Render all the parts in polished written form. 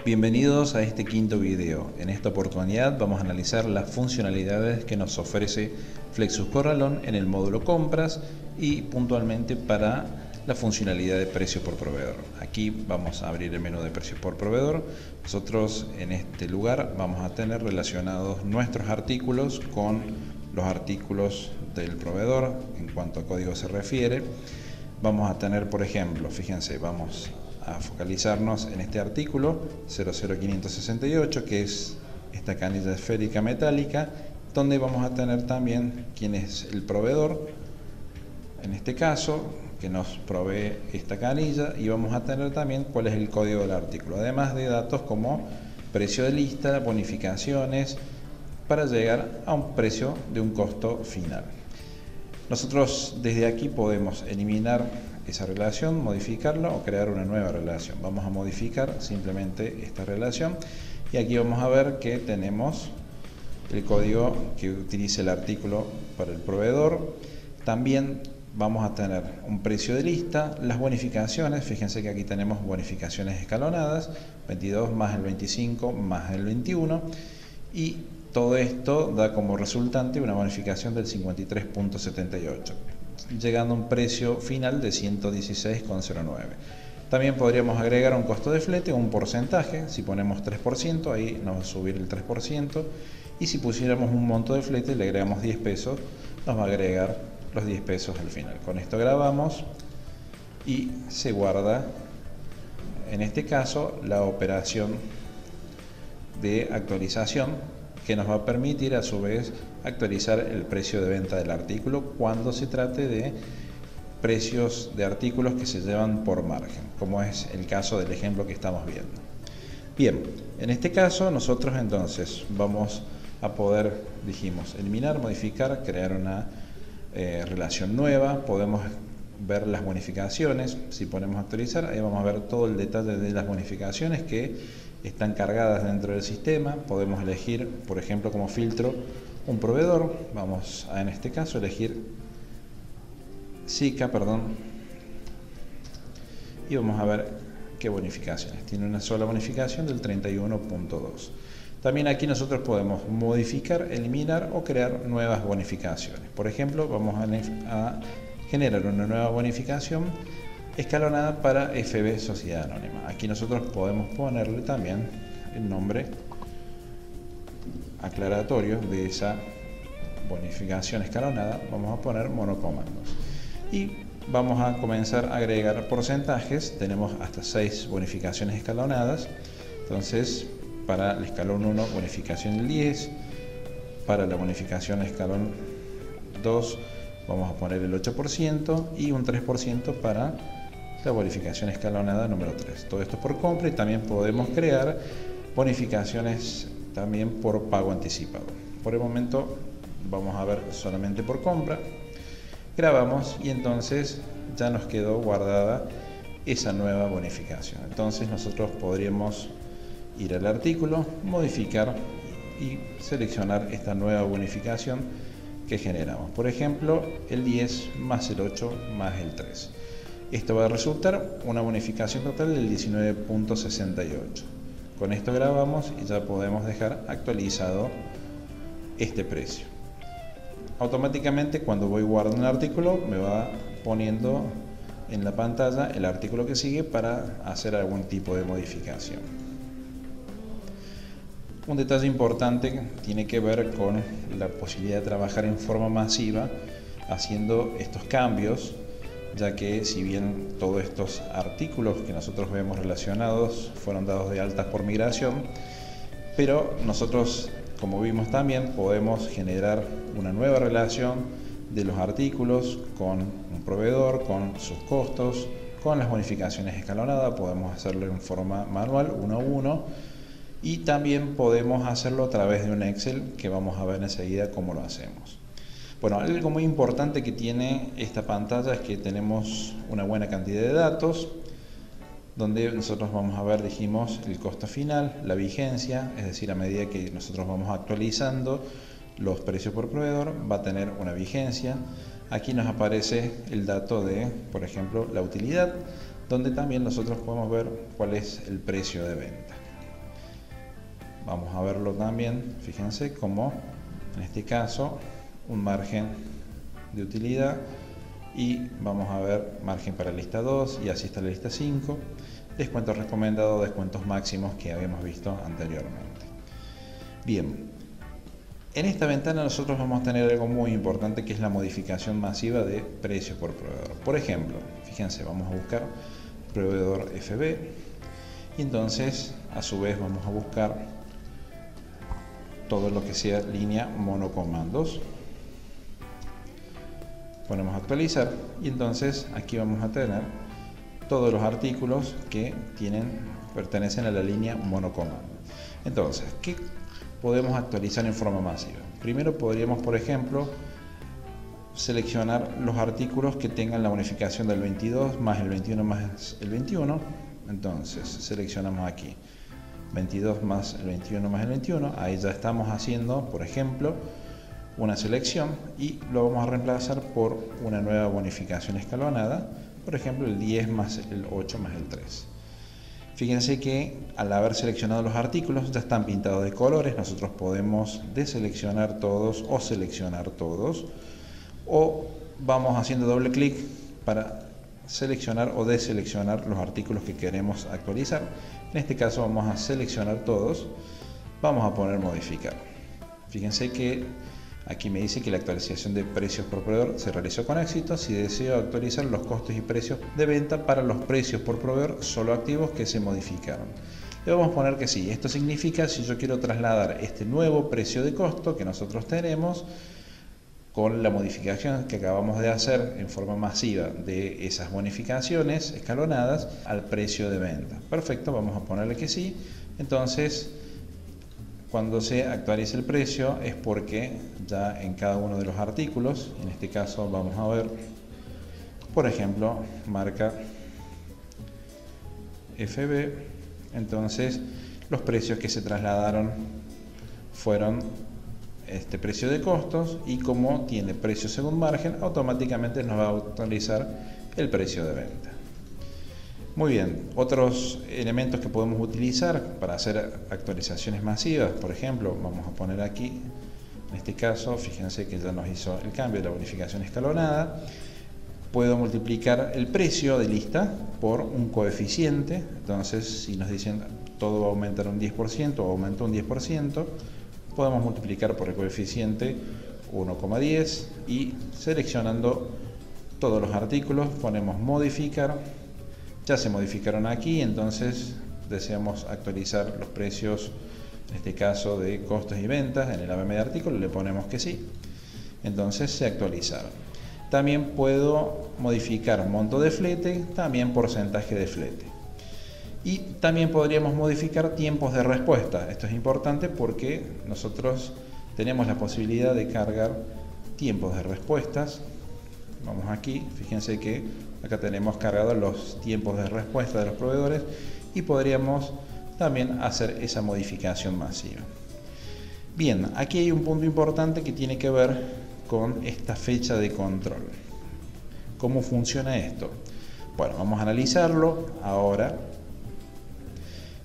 Bienvenidos a este quinto video. En esta oportunidad vamos a analizar las funcionalidades que nos ofrece Flexus Corralón en el módulo compras y puntualmente para la funcionalidad de precio por proveedor. Aquí vamos a abrir el menú de precios por proveedor. Nosotros en este lugar vamos a tener relacionados nuestros artículos con los artículos del proveedor en cuanto a código se refiere. Vamos a tener, por ejemplo, fíjense, vamos a focalizarnos en este artículo 00568, que es esta canilla esférica metálica, donde vamos a tener también quién es el proveedor, en este caso, que nos provee esta canilla, y vamos a tener también cuál es el código del artículo, además de datos como precio de lista, bonificaciones, para llegar a un precio de un costo final. Nosotros desde aquí podemos eliminar esa relación, modificarla o crear una nueva relación. Vamos a modificar simplemente esta relación y aquí vamos a ver que tenemos el código que utiliza el artículo para el proveedor. También vamos a tener un precio de lista, las bonificaciones. Fíjense que aquí tenemos bonificaciones escalonadas, 22 más el 25 más el 21, y todo esto da como resultante una bonificación del 53.78, llegando a un precio final de 116,09. También podríamos agregar un costo de flete o un porcentaje. Si ponemos 3%, ahí nos va a subir el 3%, y si pusiéramos un monto de flete, le agregamos 10 pesos, nos va a agregar los 10 pesos al final. Con esto grabamos y se guarda, en este caso, la operación de actualización, que nos va a permitir a su vez actualizar el precio de venta del artículo cuando se trate de precios de artículos que se llevan por margen, como es el caso del ejemplo que estamos viendo. Bien, en este caso nosotros entonces vamos a poder, dijimos, eliminar, modificar, crear una relación nueva. Podemos ver las bonificaciones. Si ponemos actualizar, ahí vamos a ver todo el detalle de las bonificaciones que están cargadas dentro del sistema. Podemos elegir, por ejemplo, como filtro un proveedor. Vamos a, en este caso, elegir SICA, y vamos a ver qué bonificaciones. Tiene una sola bonificación del 31.2. También aquí nosotros podemos modificar, eliminar o crear nuevas bonificaciones. Por ejemplo, vamos a generar una nueva bonificación escalonada para FB Sociedad Anónima. Aquí nosotros podemos ponerle también el nombre aclaratorio de esa bonificación escalonada. Vamos a poner monocomandos y vamos a comenzar a agregar porcentajes. Tenemos hasta 6 bonificaciones escalonadas. Entonces, para el escalón 1, bonificación del 10. Para la bonificación escalón 2, vamos a poner el 8% y un 3% para la bonificación escalonada número 3. Todo esto por compra, y también podemos crear bonificaciones también por pago anticipado. Por el momento vamos a ver solamente por compra. Grabamos y entonces ya nos quedó guardada esa nueva bonificación. Entonces nosotros podríamos ir al artículo, modificar y seleccionar esta nueva bonificación que generamos. Por ejemplo, el 10 más el 8 más el 3. Esto va a resultar una bonificación total del 19.68. Con esto grabamos y ya podemos dejar actualizado este precio. Automáticamente, cuando voy guardando un artículo, me va poniendo en la pantalla el artículo que sigue para hacer algún tipo de modificación. Un detalle importante tiene que ver con la posibilidad de trabajar en forma masiva haciendo estos cambios, ya que si bien todos estos artículos que nosotros vemos relacionados fueron dados de alta por migración, pero nosotros, como vimos también, podemos generar una nueva relación de los artículos con un proveedor, con sus costos, con las bonificaciones escalonadas. Podemos hacerlo en forma manual, uno a uno, y también podemos hacerlo a través de un Excel, que vamos a ver enseguida cómo lo hacemos. Bueno, algo muy importante que tiene esta pantalla es que tenemos una buena cantidad de datos, donde nosotros vamos a ver, dijimos, el costo final, la vigencia, es decir, a medida que nosotros vamos actualizando los precios por proveedor, va a tener una vigencia. Aquí nos aparece el dato de, por ejemplo, la utilidad, donde también nosotros podemos ver cuál es el precio de venta. vamos a verlo también, fíjense como en este caso un margen de utilidad, y vamos a ver margen para lista 2 y así está la lista 5, descuentos recomendados, descuentos máximos que habíamos visto anteriormente. Bien, en esta ventana nosotros vamos a tener algo muy importante, que es la modificación masiva de precios por proveedor. Por ejemplo, fíjense, vamos a buscar proveedor FB y entonces a su vez vamos a buscar todo lo que sea línea monocomandos. Ponemos actualizar y entonces aquí vamos a tener todos los artículos que pertenecen a la línea monocomando. Entonces, ¿qué podemos actualizar en forma masiva? Primero podríamos, por ejemplo, seleccionar los artículos que tengan la bonificación del 22 más el 21 más el 21. Entonces seleccionamos aquí 22 más el 21 más el 21. Ahí ya estamos haciendo, por ejemplo, una selección y lo vamos a reemplazar por una nueva bonificación escalonada, por ejemplo el 10 más el 8 más el 3. Fíjense que al haber seleccionado los artículos ya están pintados de colores. Nosotros podemos deseleccionar todos o seleccionar todos, o vamos haciendo doble clic para seleccionar o deseleccionar los artículos que queremos actualizar. En este caso vamos a seleccionar todos, vamos a poner modificar. Fíjense que aquí me dice que la actualización de precios por proveedor se realizó con éxito. Si deseo actualizar los costos y precios de venta para los precios por proveedor solo activos que se modificaron, le vamos a poner que sí. Esto significa, si yo quiero trasladar este nuevo precio de costo que nosotros tenemos con la modificación que acabamos de hacer en forma masiva de esas bonificaciones escalonadas al precio de venta. Perfecto, vamos a ponerle que sí. Entonces, cuando se actualice el precio es porque ya en cada uno de los artículos, en este caso vamos a ver, por ejemplo, marca FB, entonces los precios que se trasladaron fueron este precio de costos, y como tiene precio según margen, automáticamente nos va a actualizar el precio de venta. Muy bien, otros elementos que podemos utilizar para hacer actualizaciones masivas, por ejemplo, vamos a poner aquí, en este caso, fíjense que ya nos hizo el cambio de la bonificación escalonada. Puedo multiplicar el precio de lista por un coeficiente. Entonces, si nos dicen todo va a aumentar un 10% o aumentó un 10%, podemos multiplicar por el coeficiente 1,10 y seleccionando todos los artículos ponemos modificar. Ya se modificaron aquí, entonces deseamos actualizar los precios, en este caso de costos y ventas, en el ABM de artículo le ponemos que sí. Entonces se actualizaron. También puedo modificar monto de flete, también porcentaje de flete. Y también podríamos modificar tiempos de respuesta. Esto es importante porque nosotros tenemos la posibilidad de cargar tiempos de respuestas. Vamos aquí, fíjense que acá tenemos cargados los tiempos de respuesta de los proveedores y podríamos también hacer esa modificación masiva. Bien, aquí hay un punto importante que tiene que ver con esta fecha de control. ¿Cómo funciona esto? Bueno, vamos a analizarlo ahora.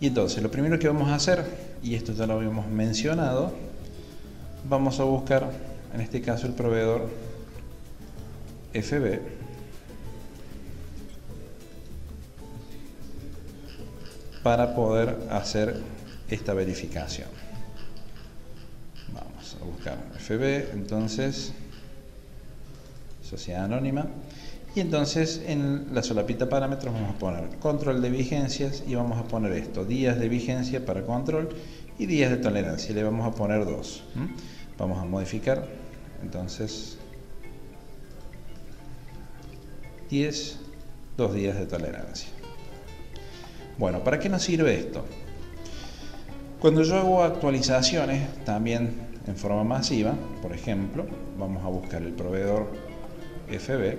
Y entonces, lo primero que vamos a hacer, y esto ya lo habíamos mencionado, vamos a buscar, en este caso, el proveedor FB. Para poder hacer esta verificación. Vamos a buscar FB, entonces, sociedad anónima. Y entonces en la solapita parámetros vamos a poner control de vigencias y vamos a poner esto, días de vigencia para control y días de tolerancia. Le vamos a poner 2. Vamos a modificar, entonces 2 días de tolerancia. Bueno, ¿para qué nos sirve esto? Cuando yo hago actualizaciones también en forma masiva, por ejemplo, vamos a buscar el proveedor FB,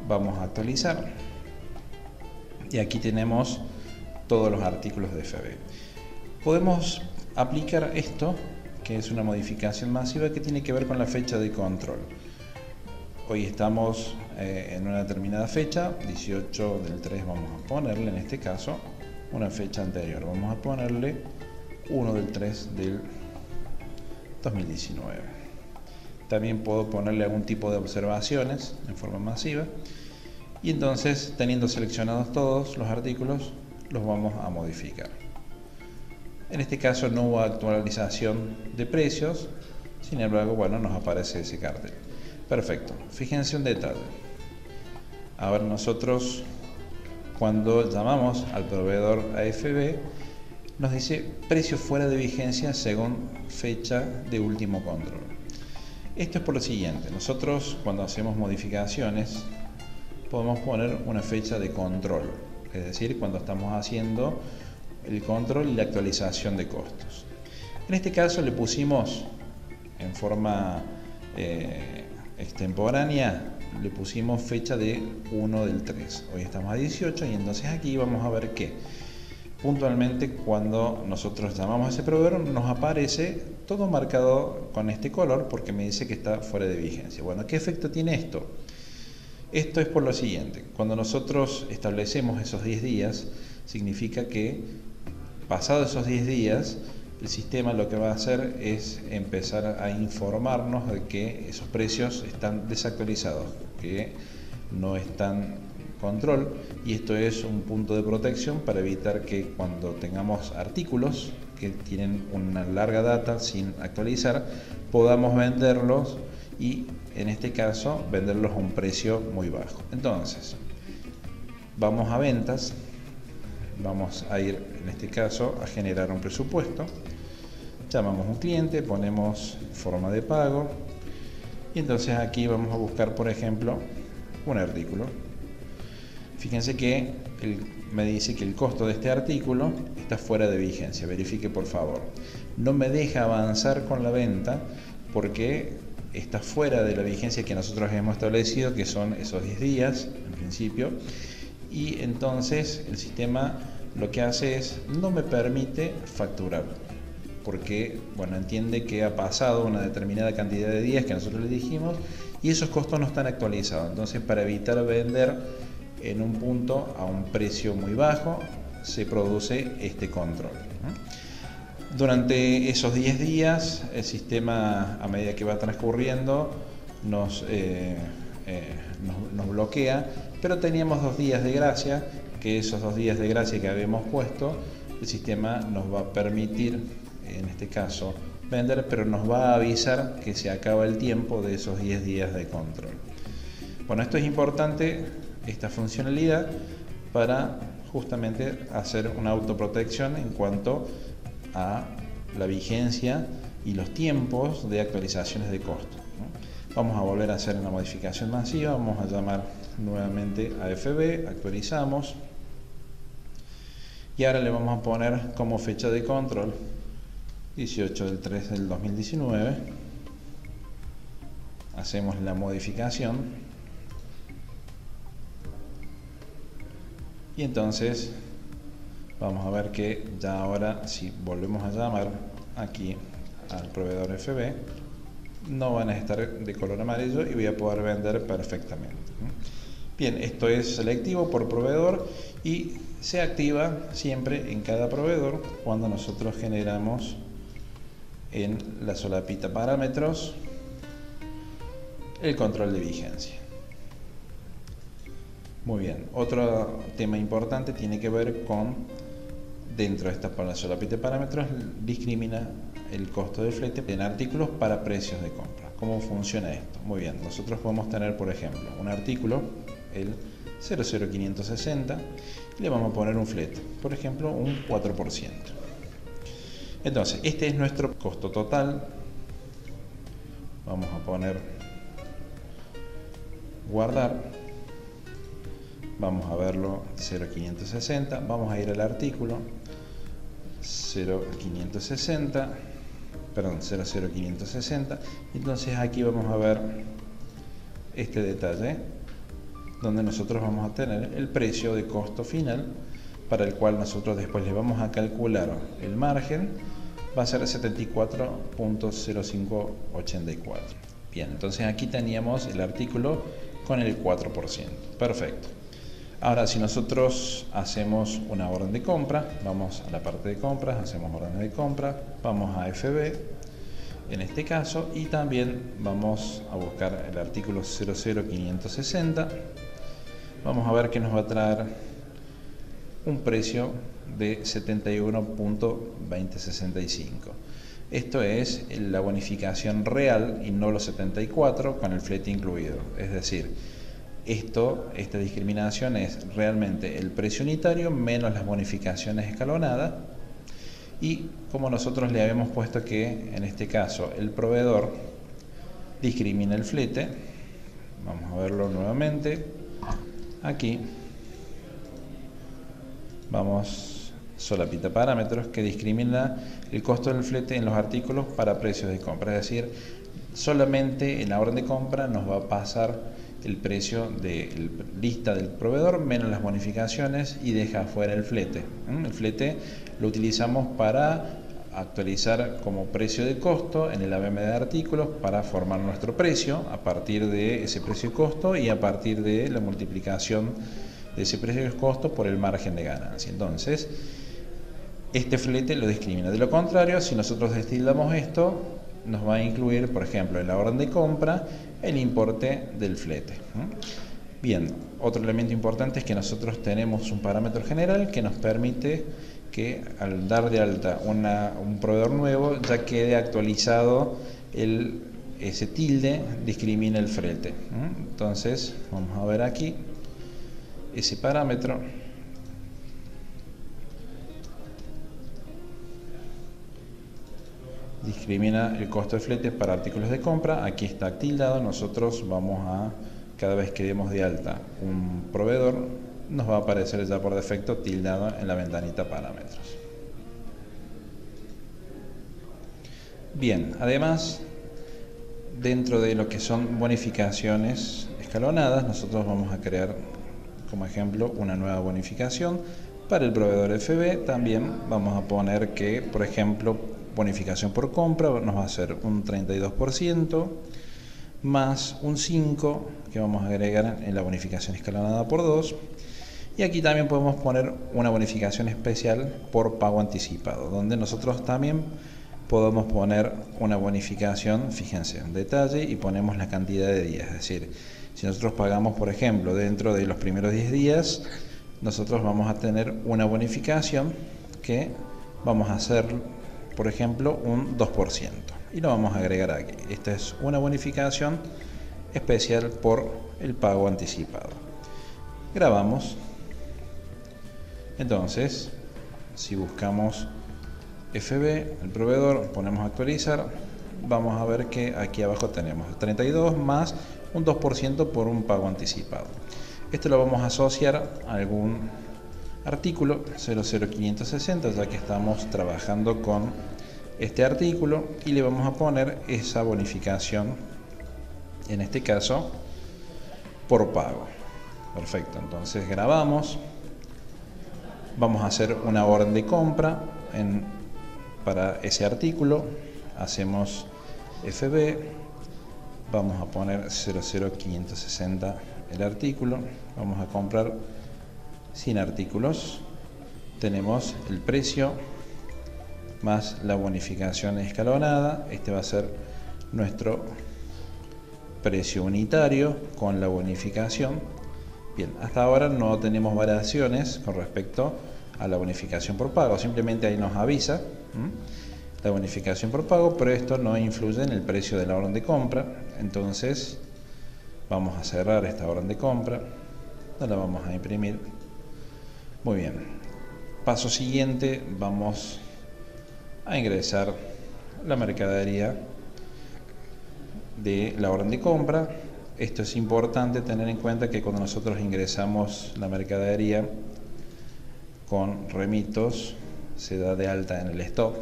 vamos a actualizar y aquí tenemos todos los artículos de FB. Podemos aplicar esto, que es una modificación masiva que tiene que ver con la fecha de control. Hoy estamos en una determinada fecha, 18 del 3 vamos a ponerle en este caso, una fecha anterior. Vamos a ponerle 1 del 3 del 2019. También puedo ponerle algún tipo de observaciones en forma masiva. Y entonces, teniendo seleccionados todos los artículos, los vamos a modificar. En este caso no hubo actualización de precios, sin embargo, bueno, nos aparece ese cartel. Perfecto. Fíjense un detalle. Ahora nosotros, cuando llamamos al proveedor AFB, nos dice precio fuera de vigencia según fecha de último control. Esto es por lo siguiente: nosotros, cuando hacemos modificaciones, podemos poner una fecha de control, es decir, cuando estamos haciendo el control y la actualización de costos. En este caso le pusimos en forma extemporánea, le pusimos fecha de 1 del 3. Hoy estamos a 18 y entonces aquí vamos a ver que puntualmente cuando nosotros llamamos a ese proveedor nos aparece todo marcado con este color porque me dice que está fuera de vigencia. Bueno, ¿qué efecto tiene esto? Esto es por lo siguiente: cuando nosotros establecemos esos 10 días, significa que pasados esos 10 días, el sistema lo que va a hacer es empezar a informarnos de que esos precios están desactualizados, que no están en control, y esto es un punto de protección para evitar que cuando tengamos artículos que tienen una larga data sin actualizar, podamos venderlos y en este caso venderlos a un precio muy bajo. Entonces vamos a ventas, vamos a ir en este caso a generar un presupuesto, llamamos a un cliente, ponemos forma de pago y entonces aquí vamos a buscar, por ejemplo, un artículo. Fíjense que me dice que el costo de este artículo está fuera de vigencia. Verifique, por favor. No me deja avanzar con la venta porque está fuera de la vigencia que nosotros hemos establecido, que son esos 10 días en principio, y entonces el sistema lo que hace es no me permite facturar porque, bueno, entiende que ha pasado una determinada cantidad de días que nosotros le dijimos y esos costos no están actualizados. Entonces, para evitar vender en un punto a un precio muy bajo, se produce este control. Durante esos 10 días, el sistema, a medida que va transcurriendo, nos bloquea, pero teníamos 2 días de gracia, que esos 2 días de gracia que habíamos puesto, el sistema nos va a permitir, en este caso, vender, pero nos va a avisar que se acaba el tiempo de esos 10 días de control. Bueno, esto es importante, esta funcionalidad, para justamente hacer una autoprotección en cuanto a la vigencia y los tiempos de actualizaciones de costo. Vamos a volver a hacer una modificación masiva, vamos a llamar nuevamente a AFB, actualizamos y ahora le vamos a poner como fecha de control 18 del 3 del 2019. Hacemos la modificación y entonces vamos a ver que ya ahora, si volvemos a llamar aquí al proveedor FB, no van a estar de color amarillo y voy a poder vender perfectamente. Bien, esto es selectivo por proveedor y se activa siempre en cada proveedor cuando nosotros generamos en la solapita parámetros el control de vigencia. Muy bien, otro tema importante tiene que ver con, dentro de esta solapita de parámetros, discrimina el costo de flete en artículos para precios de compra. ¿Cómo funciona esto? Muy bien, nosotros podemos tener, por ejemplo, un artículo, el 00560, y le vamos a poner un flete, por ejemplo, un 4%. Entonces, este es nuestro costo total. Vamos a poner guardar. Vamos a verlo 0,560. Vamos a ir al artículo 0,560. Perdón, 0,0560. Entonces aquí vamos a ver este detalle donde nosotros vamos a tener el precio de costo final, para el cual nosotros después le vamos a calcular el margen. Va a ser 74.0584. Bien, entonces aquí teníamos el artículo con el 4%. Perfecto. Ahora, si nosotros hacemos una orden de compra, vamos a la parte de compras, hacemos orden de compra, vamos a FB en este caso, y también vamos a buscar el artículo 00560. Vamos a ver que nos va a traer un precio de 71.2065. Esto es la bonificación real y no los 74 con el flete incluido. Es decir, esta discriminación es realmente el precio unitario menos las bonificaciones escalonadas. Y como nosotros le habíamos puesto que en este caso el proveedor discrimina el flete, vamos a verlo nuevamente. Aquí vamos solapita parámetros que discrimina el costo del flete en los artículos para precios de compra. Es decir, solamente en la orden de compra nos va a pasar el precio de lista del proveedor menos las bonificaciones y deja fuera el flete. El flete lo utilizamos para actualizar como precio de costo en el ABM de artículos para formar nuestro precio a partir de ese precio y costo y a partir de la multiplicación de ese precio y costo por el margen de ganancia. Entonces, este flete lo discrimina. De lo contrario, si nosotros destildamos esto, nos va a incluir, por ejemplo, en la orden de compra, el importe del flete. Bien, otro elemento importante es que nosotros tenemos un parámetro general que nos permite que al dar de alta un proveedor nuevo ya quede actualizado ese tilde discrimina el flete. Entonces, vamos a ver aquí ese parámetro. Discrimina el costo de flete para artículos de compra. Aquí está tildado. Nosotros vamos a, cada vez que demos de alta un proveedor, nos va a aparecer ya por defecto tildado en la ventanita parámetros. Bien, además, dentro de lo que son bonificaciones escalonadas, nosotros vamos a crear como ejemplo una nueva bonificación para el proveedor FB. También vamos a poner que, por ejemplo, bonificación por compra nos va a ser un 32% más un 5% que vamos a agregar en la bonificación escalonada por 2. Y aquí también podemos poner una bonificación especial por pago anticipado, donde nosotros también podemos poner una bonificación, fíjense, en detalle, y ponemos la cantidad de días. Es decir, si nosotros pagamos, por ejemplo, dentro de los primeros 10 días, nosotros vamos a tener una bonificación que vamos a hacer, por ejemplo, un 2%. Y lo vamos a agregar aquí. Esta es una bonificación especial por el pago anticipado. Grabamos. Entonces, si buscamos FB, el proveedor, ponemos actualizar, vamos a ver que aquí abajo tenemos 32 más un 2% por un pago anticipado. Esto lo vamos a asociar a algún artículo 00560, ya que estamos trabajando con este artículo, y le vamos a poner esa bonificación, en este caso, por pago. Perfecto, entonces grabamos. Vamos a hacer una orden de compra para ese artículo. Hacemos FB, vamos a poner 00560 el artículo, vamos a comprar 100 artículos, tenemos el precio más la bonificación escalonada. Este va a ser nuestro precio unitario con la bonificación. Bien, hasta ahora no tenemos variaciones con respecto a la bonificación por pago, simplemente ahí nos avisa la bonificación por pago, pero esto no influye en el precio de la orden de compra. Entonces vamos a cerrar esta orden de compra, no la vamos a imprimir. Muy bien, paso siguiente, vamos a ingresar la mercadería de la orden de compra. Esto es importante tener en cuenta que cuando nosotros ingresamos la mercadería con remitos se da de alta en el stock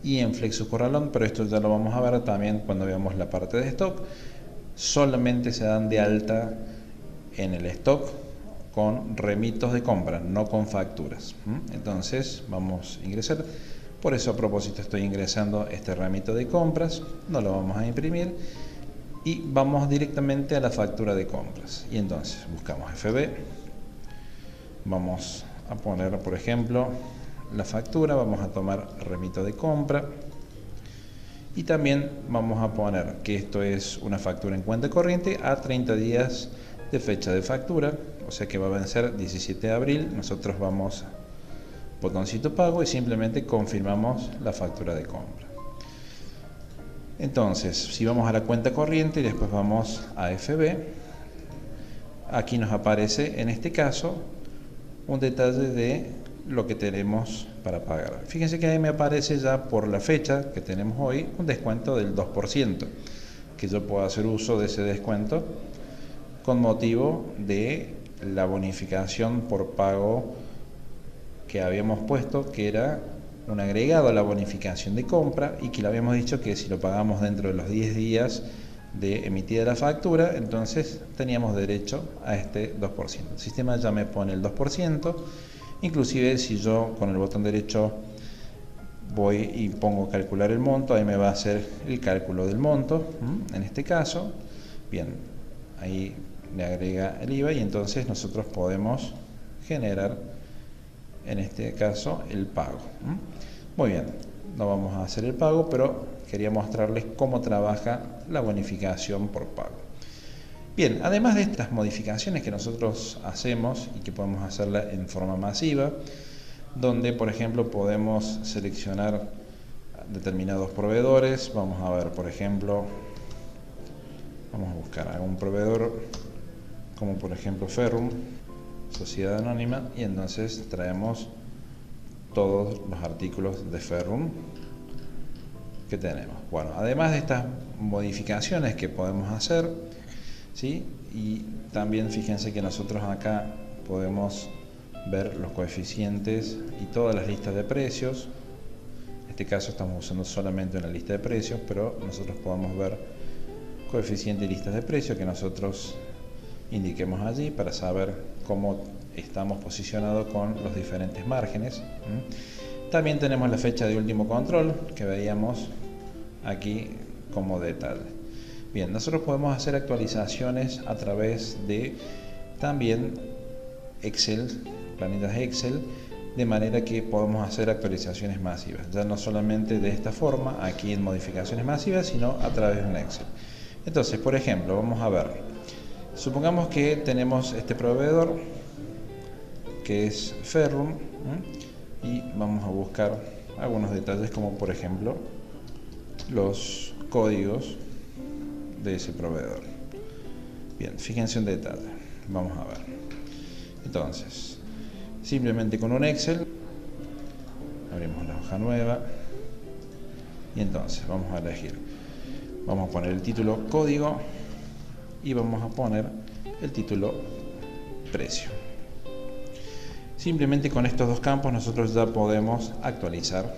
y en Flexus Corralón, pero esto ya lo vamos a ver también cuando veamos la parte de stock. Solamente se dan de alta en el stock con remitos de compra, no con facturas. Entonces vamos a ingresar. Por eso, a propósito, estoy ingresando este remito de compras, no lo vamos a imprimir y vamos directamente a la factura de compras. Y entonces buscamos FB, Vamos a poner, por ejemplo, la factura, vamos a tomar remito de compra y también vamos a poner que esto es una factura en cuenta corriente a 30 días de fecha de factura, o sea que va a vencer 17 de abril. Nosotros vamos botoncito pago y simplemente confirmamos la factura de compra. Entonces, si vamos a la cuenta corriente y después vamos a FB, aquí nos aparece en este caso un detalle de lo que tenemos para pagar. Fíjense que ahí me aparece ya por la fecha que tenemos hoy un descuento del 2%, que yo puedo hacer uso de ese descuento con motivo de la bonificación por pago que habíamos puesto, que era un agregado a la bonificación de compra y que le habíamos dicho que si lo pagamos dentro de los 10 días de emitida la factura, entonces teníamos derecho a este 2%. El sistema ya me pone el 2%, inclusive si yo con el botón derecho voy y pongo calcular el monto, ahí me va a hacer el cálculo del monto, en este caso, bien, ahí le agrega el IVA y entonces nosotros podemos generar, en este caso, el pago. Muy bien, no vamos a hacer el pago, pero quería mostrarles cómo trabaja la bonificación por pago. Bien, además de estas modificaciones que nosotros hacemos y que podemos hacerla en forma masiva, donde por ejemplo podemos seleccionar determinados proveedores, vamos a ver, por ejemplo, vamos a buscar algún proveedor como por ejemplo Ferrum, Sociedad Anónima, y entonces traemos todos los artículos de Ferrum que tenemos. Bueno, además de estas modificaciones que podemos hacer, ¿sí? Y también fíjense que nosotros acá podemos ver los coeficientes y todas las listas de precios. En este caso estamos usando solamente una lista de precios, pero nosotros podemos ver coeficiente y listas de precios que nosotros indiquemos allí para saber cómo estamos posicionados con los diferentes márgenes. También tenemos la fecha de último control que veíamos aquí como detalle. Bien, nosotros podemos hacer actualizaciones a través de también Excel, planillas Excel, de manera que podemos hacer actualizaciones masivas, ya no solamente de esta forma aquí en modificaciones masivas, sino a través de un Excel. Entonces, por ejemplo, vamos a ver, supongamos que tenemos este proveedor que es Ferrum, y vamos a buscar algunos detalles como por ejemplo los códigos de ese proveedor. Bien, fíjense un detalle, vamos a ver. Entonces, simplemente con un Excel abrimos la hoja nueva y entonces vamos a elegir, vamos a poner el título código y vamos a poner el título precio. Simplemente con estos dos campos nosotros ya podemos actualizar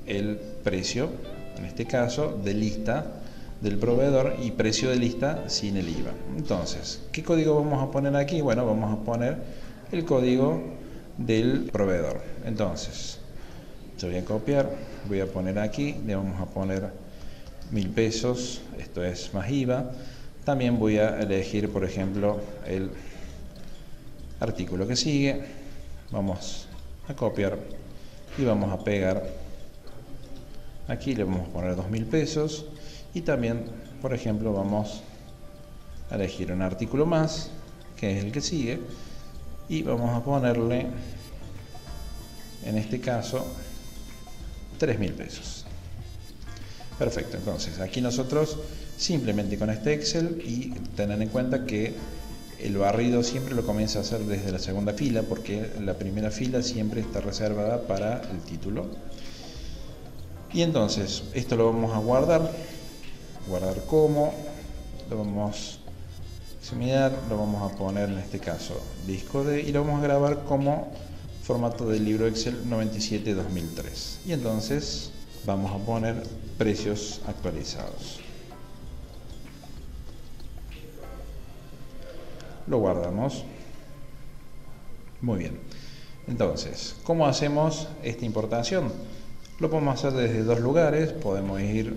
el precio, en este caso de lista del proveedor, y precio de lista sin el IVA. Entonces, ¿qué código vamos a poner aquí? Bueno, vamos a poner el código del proveedor. Entonces, yo voy a copiar, voy a poner aquí, le vamos a poner 1000 pesos, esto es más IVA. También voy a elegir, por ejemplo, el artículo que sigue. Vamos a copiar y vamos a pegar. Aquí le vamos a poner 2000 pesos. Y también, por ejemplo, vamos a elegir un artículo más, que es el que sigue. Y vamos a ponerle, en este caso, 3000 pesos. Perfecto, entonces aquí nosotros simplemente con este Excel, y tener en cuenta que el barrido siempre lo comienza a hacer desde la segunda fila, porque la primera fila siempre está reservada para el título. Y entonces esto lo vamos a guardar como, lo vamos a examinar, lo vamos a poner en este caso disco D y lo vamos a grabar como formato del libro Excel 97-2003. Y entonces vamos a poner precios actualizados. Lo guardamos. Muy bien. Entonces, ¿cómo hacemos esta importación? Lo podemos hacer desde dos lugares. Podemos ir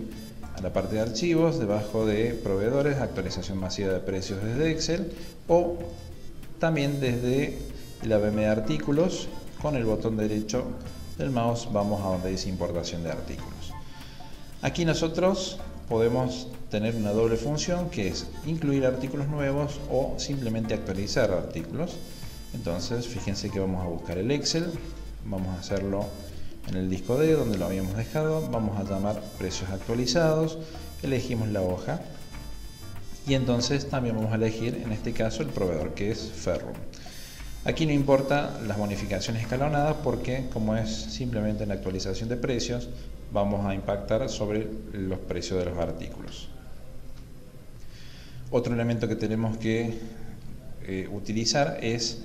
a la parte de archivos, debajo de proveedores, actualización masiva de precios desde Excel, o también desde la AVM de artículos, con el botón derecho del mouse vamos a donde dice importación de artículos. Aquí nosotros podemos tener una doble función, que es incluir artículos nuevos o simplemente actualizar artículos. Entonces fíjense que vamos a buscar el Excel, vamos a hacerlo en el disco D donde lo habíamos dejado, vamos a llamar precios actualizados, elegimos la hoja y entonces también vamos a elegir en este caso el proveedor, que es Ferrum. Aquí no importa las bonificaciones escalonadas porque como es simplemente la actualización de precios, vamos a impactar sobre los precios de los artículos. Otro elemento que tenemos que utilizar es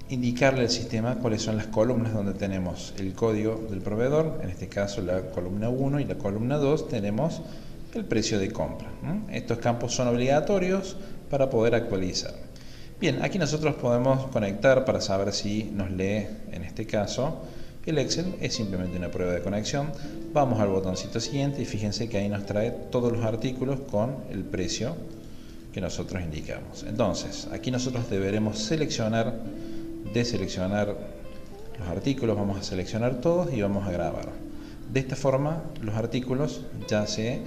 indicarle al sistema cuáles son las columnas donde tenemos el código del proveedor, en este caso la columna 1 y la columna 2 tenemos el precio de compra. Estos campos son obligatorios para poder actualizar. Bien, aquí nosotros podemos conectar para saber si nos lee, en este caso, el Excel. Es simplemente una prueba de conexión. Vamos al botoncito siguiente y fíjense que ahí nos trae todos los artículos con el precio que nosotros indicamos. Entonces, aquí nosotros deberemos deseleccionar los artículos, vamos a seleccionar todos y vamos a grabar. De esta forma, los artículos ya se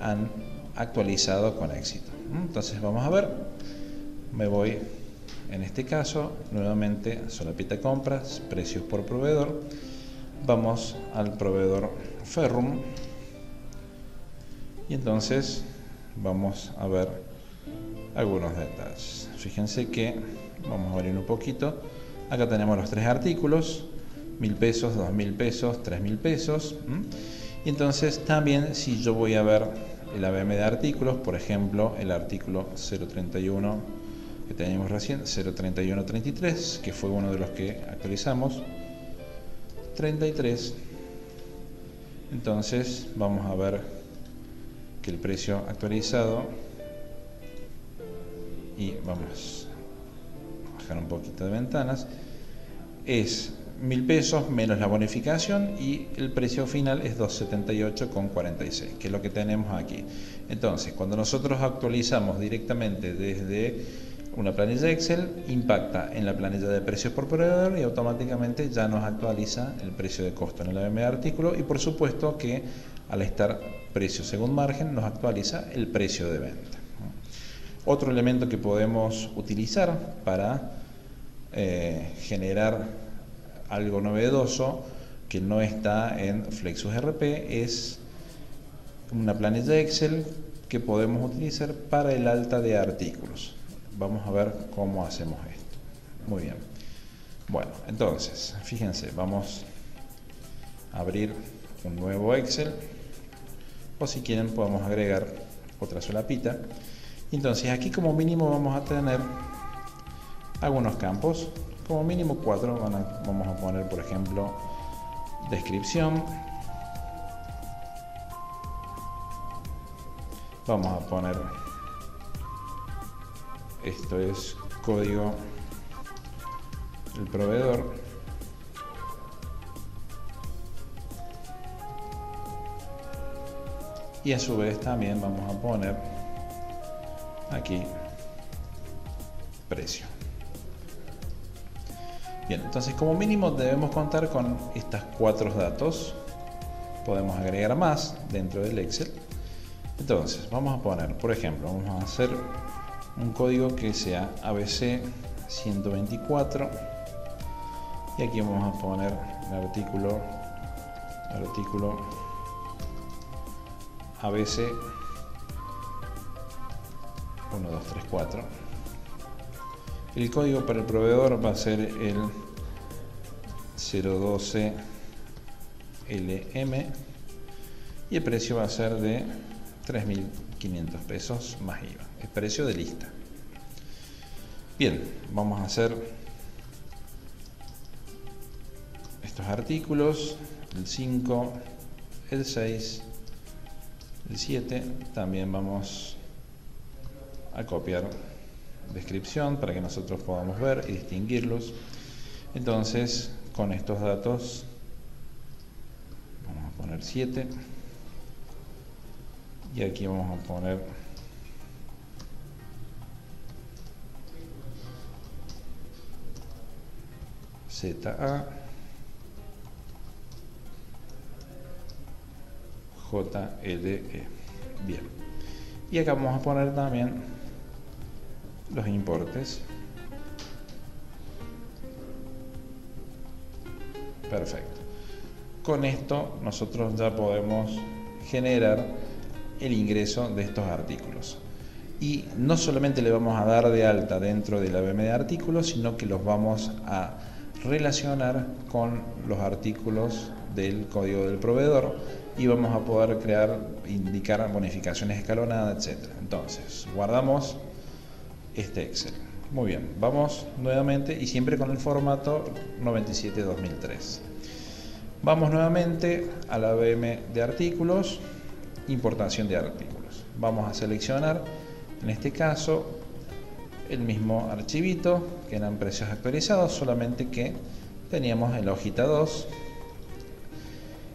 han actualizado con éxito. Entonces, vamos a ver. Me voy, en este caso, nuevamente a solapita compras, precios por proveedor. Vamos al proveedor Ferrum y entonces vamos a ver algunos detalles. Fíjense que vamos a abrir un poquito. Acá tenemos los tres artículos: 1000 pesos, 2000 pesos, 3000 pesos. Y entonces también, si yo voy a ver el AVM de artículos, por ejemplo, el artículo 031 que teníamos recién, 03133, que fue uno de los que actualizamos, 33. Entonces vamos a ver que el precio actualizado, y vamos a bajar un poquito de ventanas, es 1000 pesos menos la bonificación y el precio final es 278,46, que es lo que tenemos aquí. Entonces, cuando nosotros actualizamos directamente desde una planilla Excel, impacta en la planilla de precios por proveedor y automáticamente ya nos actualiza el precio de costo en el AVM de artículo, y por supuesto que al estar precio según margen nos actualiza el precio de venta. Otro elemento que podemos utilizar para generar algo novedoso que no está en Flexus RP es una planilla Excel que podemos utilizar para el alta de artículos. Vamos a ver cómo hacemos esto. Muy bien. Bueno, entonces, fíjense, vamos a abrir un nuevo Excel, o si quieren podemos agregar otra solapita. Entonces aquí como mínimo vamos a tener algunos campos, como mínimo 4. Vamos a poner, por ejemplo, descripción. Vamos a poner, esto es código del proveedor. Y a su vez también vamos a poner aquí precio. Bien, entonces como mínimo debemos contar con estos 4 datos. Podemos agregar más dentro del Excel. Entonces vamos a poner, por ejemplo, vamos a hacer un código que sea ABC 124 y aquí vamos a poner el artículo ABC 1234. El código para el proveedor va a ser el 012 LM y el precio va a ser de 3.500 pesos más IVA. Es precio de lista. Bien, vamos a hacer estos artículos, el 5, el 6, el 7. También vamos a copiar descripción para que nosotros podamos ver y distinguirlos. Entonces, con estos datos vamos a poner 7, y aquí vamos a poner ZA JLE. Bien, y acá vamos a poner también los importes. Perfecto. Con esto nosotros ya podemos generar el ingreso de estos artículos. Y no solamente le vamos a dar de alta dentro de la VM de artículos, sino que los vamos a relacionar con los artículos del código del proveedor y vamos a poder crear, indicar bonificaciones escalonadas, etc. Entonces, guardamos este Excel. Muy bien, vamos nuevamente y siempre con el formato 97-2003. Vamos nuevamente a la VM de artículos, importación de artículos. Vamos a seleccionar, en este caso, el mismo archivito, que eran precios actualizados, solamente que teníamos en la hojita 2.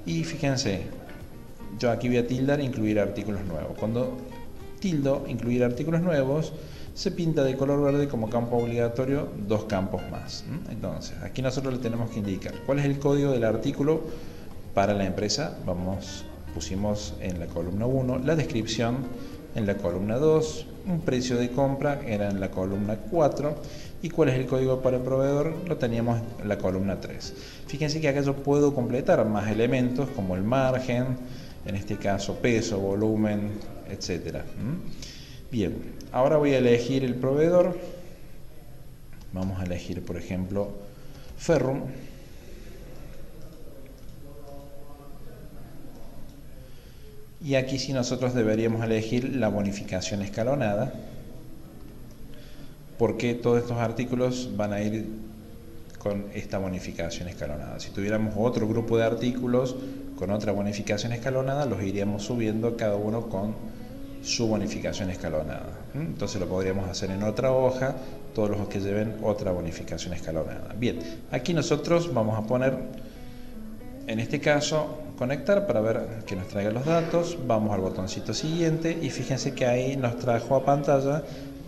Y fíjense, yo aquí voy a tildar incluir artículos nuevos. Cuando tildo incluir artículos nuevos, se pinta de color verde como campo obligatorio 2 campos más. Entonces, aquí nosotros le tenemos que indicar cuál es el código del artículo para la empresa. Pusimos en la columna 1 la descripción, en la columna 2 un precio de compra, era en la columna 4, y cuál es el código para el proveedor, lo teníamos en la columna 3. Fíjense que acá yo puedo completar más elementos como el margen, en este caso peso, volumen, etcétera. Bien, ahora voy a elegir el proveedor. Vamos a elegir, por ejemplo, Ferrum. Y aquí sí nosotros deberíamos elegir la bonificación escalonada, porque todos estos artículos van a ir con esta bonificación escalonada. Si tuviéramos otro grupo de artículos con otra bonificación escalonada, los iríamos subiendo cada uno con su bonificación escalonada. Entonces lo podríamos hacer en otra hoja, todos los que lleven otra bonificación escalonada. Bien, aquí nosotros vamos a poner, en este caso, conectar para ver que nos traiga los datos. Vamos al botoncito siguiente y fíjense que ahí nos trajo a pantalla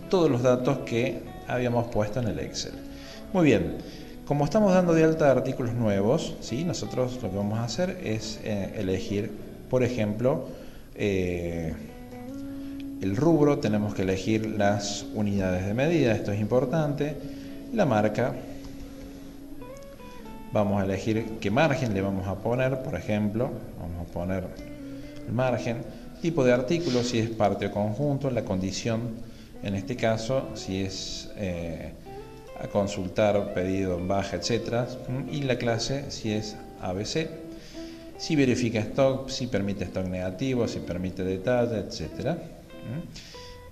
todos los datos que habíamos puesto en el Excel. Muy bien, como estamos dando de alta artículos nuevos, ¿sí? Nosotros lo que vamos a hacer es elegir, por ejemplo, el rubro. Tenemos que elegir las unidades de medida, esto es importante, la marca. Vamos a elegir qué margen le vamos a poner, por ejemplo, vamos a poner el margen, tipo de artículo, si es parte o conjunto, la condición, en este caso, si es a consultar, pedido en baja, etc. Y la clase, si es ABC, si verifica stock, si permite stock negativo, si permite detalle, etc.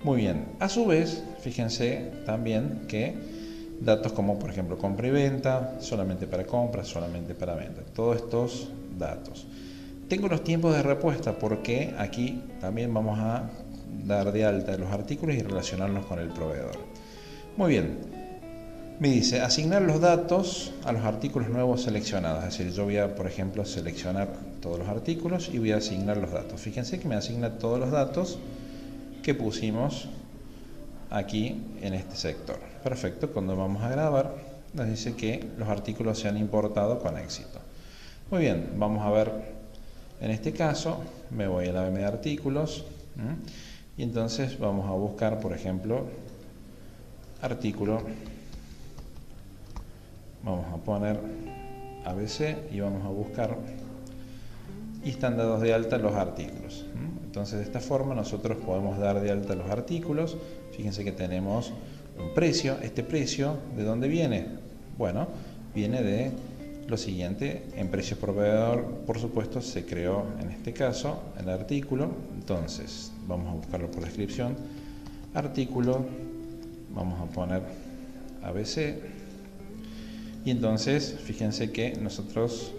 Muy bien, a su vez, fíjense también que datos como por ejemplo compra y venta, solamente para compra, solamente para venta, todos estos datos. Tengo los tiempos de respuesta porque aquí también vamos a dar de alta los artículos y relacionarlos con el proveedor. Muy bien, me dice asignar los datos a los artículos nuevos seleccionados, es decir, yo voy a, por ejemplo, seleccionar todos los artículos y voy a asignar los datos. Fíjense que me asigna todos los datos que pusimos aquí en este sector. Perfecto, cuando vamos a grabar nos dice que los artículos se han importado con éxito. Muy bien, vamos a ver, en este caso me voy a la VM de artículos y entonces vamos a buscar, por ejemplo, artículo, vamos a poner ABC y vamos a buscar, y están dados de alta los artículos. Entonces de esta forma nosotros podemos dar de alta los artículos. Fíjense que tenemos un precio. Este precio, ¿de dónde viene? Bueno, viene de lo siguiente: en precios proveedor, por supuesto, se creó en este caso el artículo. Entonces vamos a buscarlo por descripción, artículo, vamos a poner ABC, y entonces fíjense que nosotros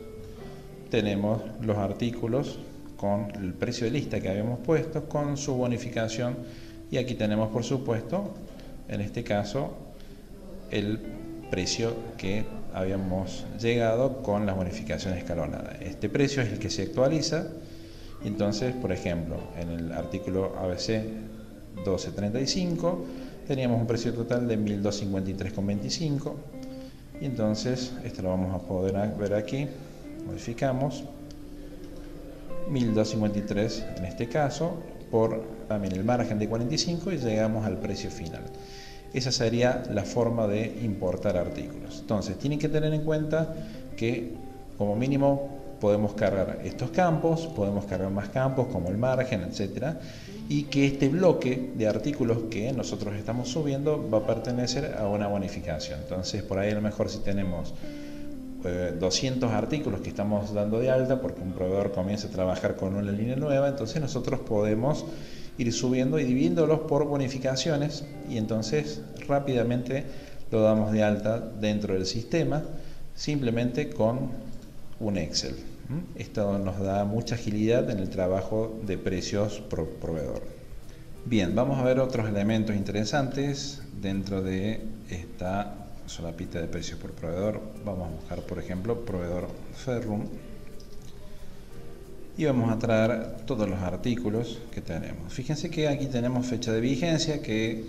tenemos los artículos con el precio de lista que habíamos puesto, con su bonificación, y aquí tenemos, por supuesto, en este caso, el precio que habíamos llegado con las bonificaciones escalonadas. Este precio es el que se actualiza Entonces, por ejemplo, en el artículo ABC 1235 teníamos un precio total de 1.253,25 y entonces esto lo vamos a poder ver aquí. Modificamos 1.253 en este caso por también el margen de 45 y llegamos al precio final. Esa sería la forma de importar artículos. Entonces tienen que tener en cuenta que como mínimo podemos cargar estos campos, podemos cargar más campos como el margen, etcétera, y que este bloque de artículos que nosotros estamos subiendo va a pertenecer a una bonificación. Entonces por ahí a lo mejor si tenemos 200 artículos que estamos dando de alta porque un proveedor comienza a trabajar con una línea nueva, entonces nosotros podemos ir subiendo y dividiéndolos por bonificaciones y entonces rápidamente lo damos de alta dentro del sistema simplemente con un Excel. Esto nos da mucha agilidad en el trabajo de precios por proveedor. Bien, vamos a ver otros elementos interesantes dentro de esta solapita de precios por proveedor. Vamos a buscar, por ejemplo, proveedor Ferrum y vamos a traer todos los artículos que tenemos. Fíjense que aquí tenemos fecha de vigencia que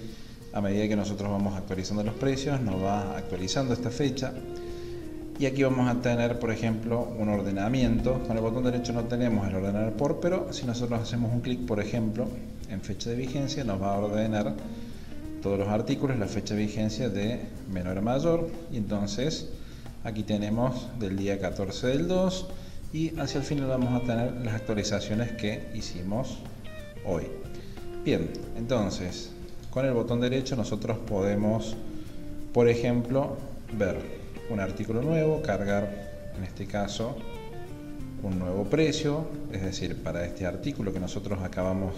a medida que nosotros vamos actualizando los precios nos va actualizando esta fecha. Y aquí vamos a tener, por ejemplo, un ordenamiento. Con el botón derecho no tenemos el ordenar por, pero si nosotros hacemos un clic, por ejemplo, en fecha de vigencia, nos va a ordenar todos los artículos, la fecha de vigencia de menor a mayor. Y entonces, aquí tenemos del día 14 del 2 y hacia el final vamos a tener las actualizaciones que hicimos hoy. Bien, entonces, con el botón derecho nosotros podemos, por ejemplo, ver un artículo nuevo, cargar en este caso un nuevo precio, es decir, para este artículo que nosotros acabamos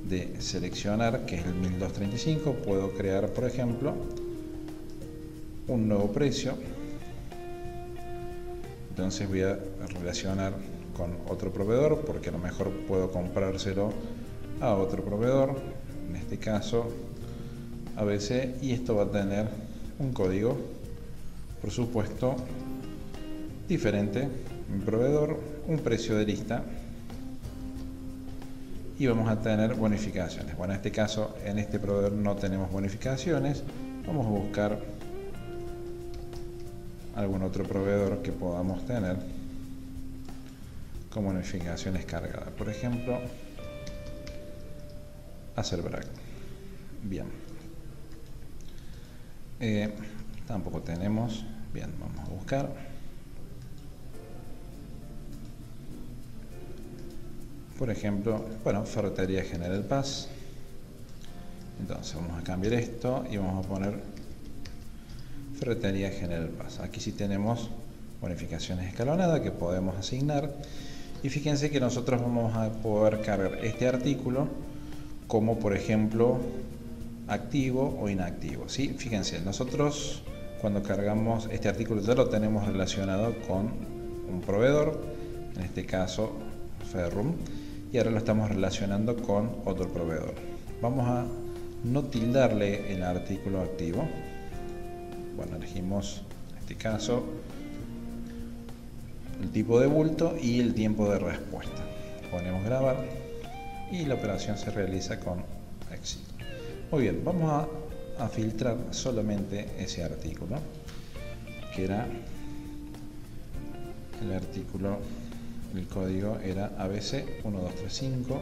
de seleccionar, que es el 1235, puedo crear, por ejemplo, un nuevo precio. Entonces voy a relacionar con otro proveedor, porque a lo mejor puedo comprárselo a otro proveedor, en este caso ABC, y esto va a tener un código, por supuesto, diferente, un proveedor, un precio de lista y vamos a tener bonificaciones. Bueno, en este caso, en este proveedor no tenemos bonificaciones. Vamos a buscar algún otro proveedor que podamos tener con bonificaciones cargadas. Por ejemplo, Acerbrac. Bien. Tampoco tenemos. Bien, vamos a buscar. Por ejemplo, bueno, Ferretería General Paz. Entonces vamos a cambiar esto y vamos a poner Ferretería General Paz. Aquí sí tenemos bonificaciones escalonadas que podemos asignar. Y fíjense que nosotros vamos a poder cargar este artículo como, por ejemplo, activo o inactivo, ¿sí? Fíjense, nosotros cuando cargamos este artículo ya lo tenemos relacionado con un proveedor, en este caso Ferrum, y ahora lo estamos relacionando con otro proveedor. Vamos a no tildarle el artículo activo. Bueno, elegimos en este caso el tipo de bulto y el tiempo de respuesta. Ponemos grabar y la operación se realiza con éxito. Muy bien, vamos a filtrar solamente ese artículo, que era el artículo, el código era ABC 1235.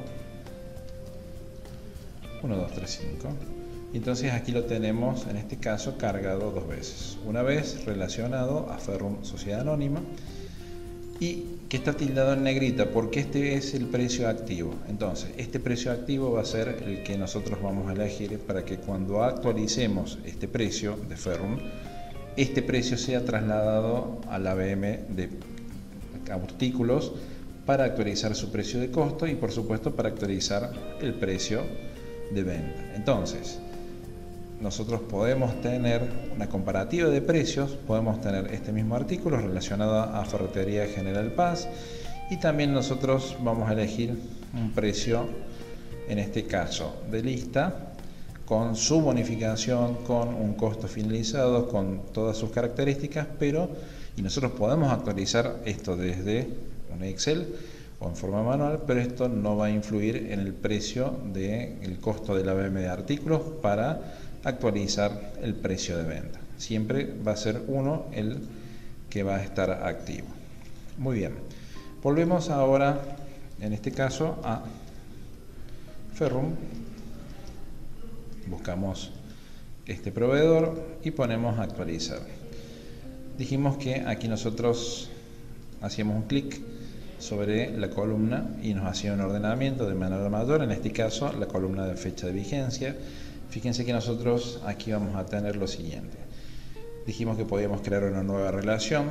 Entonces aquí lo tenemos, en este caso, cargado dos veces. Una vez relacionado a Ferrum Sociedad Anónima y que está tildado en negrita porque este es el precio activo. Entonces este precio activo va a ser el que nosotros vamos a elegir para que cuando actualicemos este precio de Ferrum, este precio sea trasladado al ABM de artículos para actualizar su precio de costo y por supuesto para actualizar el precio de venta. Entonces nosotros podemos tener una comparativa de precios, podemos tener este mismo artículo relacionado a Ferretería General Paz y también nosotros vamos a elegir un precio, en este caso de lista, con su bonificación, con un costo finalizado, con todas sus características, y nosotros podemos actualizar esto desde un Excel o en forma manual, pero esto no va a influir en el precio del costo de la VM de artículos para actualizar el precio de venta. Siempre va a ser uno el que va a estar activo. Muy bien, volvemos ahora en este caso a Ferrum, buscamos este proveedor y ponemos actualizar. Dijimos que aquí nosotros hacíamos un clic sobre la columna y nos hacía un ordenamiento de menor a mayor, en este caso la columna de fecha de vigencia. Fíjense que nosotros aquí vamos a tener lo siguiente. Dijimos que podíamos crear una nueva relación,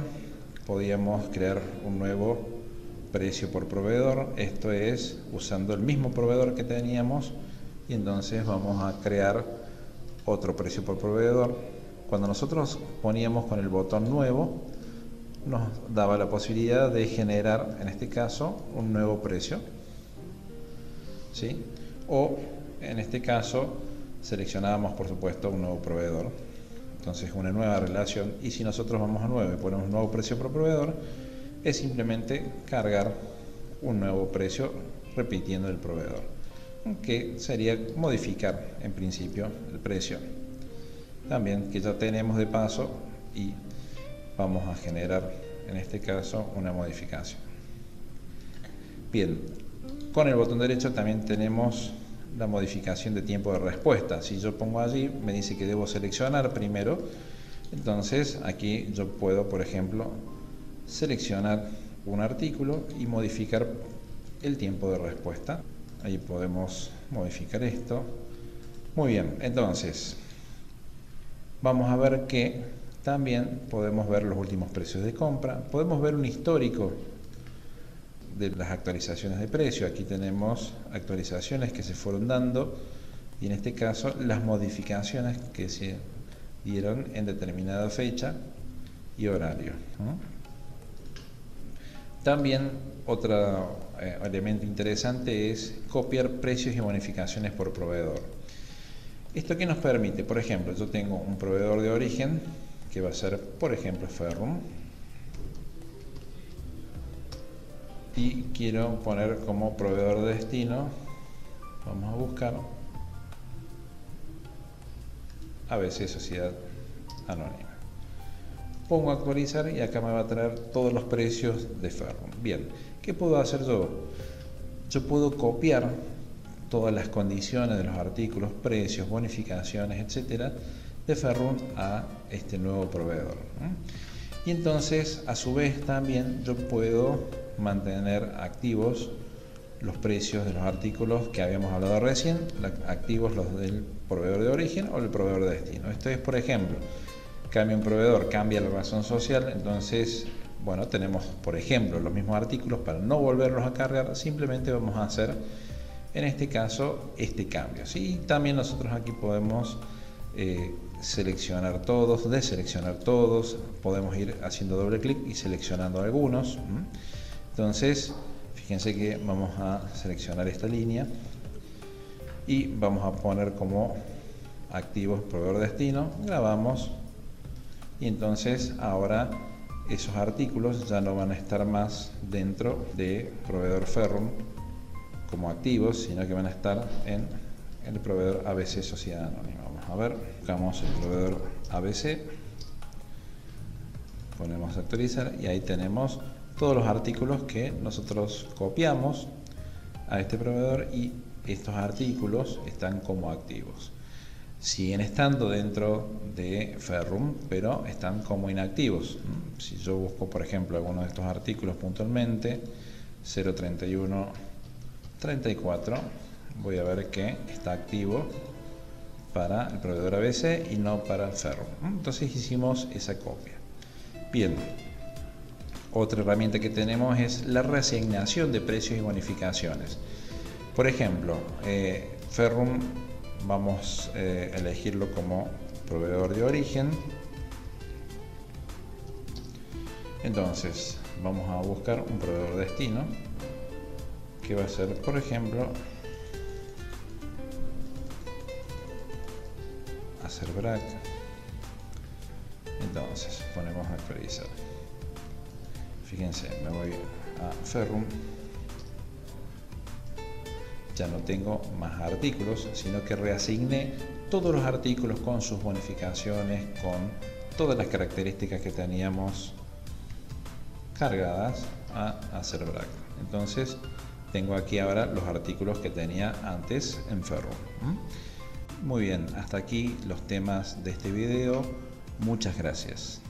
podíamos crear un nuevo precio por proveedor, esto es usando el mismo proveedor que teníamos, y entonces vamos a crear otro precio por proveedor. Cuando nosotros poníamos con el botón nuevo, nos daba la posibilidad de generar, en este caso, un nuevo precio, ¿sí? O en este caso seleccionábamos, por supuesto, un nuevo proveedor, entonces una nueva relación. Y si nosotros vamos a 9 y ponemos un nuevo precio por proveedor, es simplemente cargar un nuevo precio repitiendo el proveedor, que sería modificar en principio el precio también, que ya tenemos de paso, y vamos a generar en este caso una modificación. Bien, con el botón derecho también tenemos la modificación de tiempo de respuesta. Si yo pongo allí, me dice que debo seleccionar primero, entonces aquí yo puedo, por ejemplo, seleccionar un artículo y modificar el tiempo de respuesta. Ahí podemos modificar esto. Muy bien, entonces vamos a ver que también podemos ver los últimos precios de compra, podemos ver un histórico de las actualizaciones de precio. Aquí tenemos actualizaciones que se fueron dando y en este caso las modificaciones que se dieron en determinada fecha y horario, ¿no? También otro elemento interesante es copiar precios y bonificaciones por proveedor. ¿Esto qué nos permite? Por ejemplo, yo tengo un proveedor de origen que va a ser, por ejemplo, Ferrum, y quiero poner como proveedor de destino, vamos a buscar ABC Sociedad Anónima. Pongo actualizar y acá me va a traer todos los precios de Ferrum. Bien, ¿qué puedo hacer yo? Yo puedo copiar todas las condiciones de los artículos, precios, bonificaciones, etcétera, de Ferrum a este nuevo proveedor. Y entonces, a su vez, también yo puedo mantener activos los precios de los artículos que habíamos hablado recién, activos los del proveedor de origen o del proveedor de destino. Esto es, por ejemplo, cambia un proveedor, cambia la razón social, entonces, bueno, tenemos, por ejemplo, los mismos artículos. Para no volverlos a cargar, simplemente vamos a hacer, en este caso, este cambio, ¿sí? También nosotros aquí podemos seleccionar todos, deseleccionar todos, podemos ir haciendo doble clic y seleccionando algunos. Entonces, fíjense que vamos a seleccionar esta línea y vamos a poner como activos proveedor destino, grabamos, y entonces ahora esos artículos ya no van a estar más dentro de proveedor Ferrum como activos, sino que van a estar en el proveedor ABC Sociedad Anónima. Vamos a ver, buscamos el proveedor ABC, ponemos actualizar y ahí tenemos todos los artículos que nosotros copiamos a este proveedor, y estos artículos están como activos. Siguen estando dentro de Ferrum, pero están como inactivos. Si yo busco, por ejemplo, alguno de estos artículos puntualmente, 031 34, voy a ver que está activo para el proveedor ABC y no para Ferrum. Entonces hicimos esa copia. Bien, otra herramienta que tenemos es la reasignación de precios y bonificaciones. Por ejemplo, Ferrum vamos a elegirlo como proveedor de origen. Entonces vamos a buscar un proveedor de destino que va a ser, por ejemplo, Acerbrac. Entonces ponemos actualizar. Fíjense, me voy a Ferrum ya no tengo más artículos, sino que reasigné todos los artículos con sus bonificaciones, con todas las características que teníamos cargadas a Acerbrac. Entonces tengo aquí ahora los artículos que tenía antes en Ferro. Muy bien, hasta aquí los temas de este video. Muchas gracias.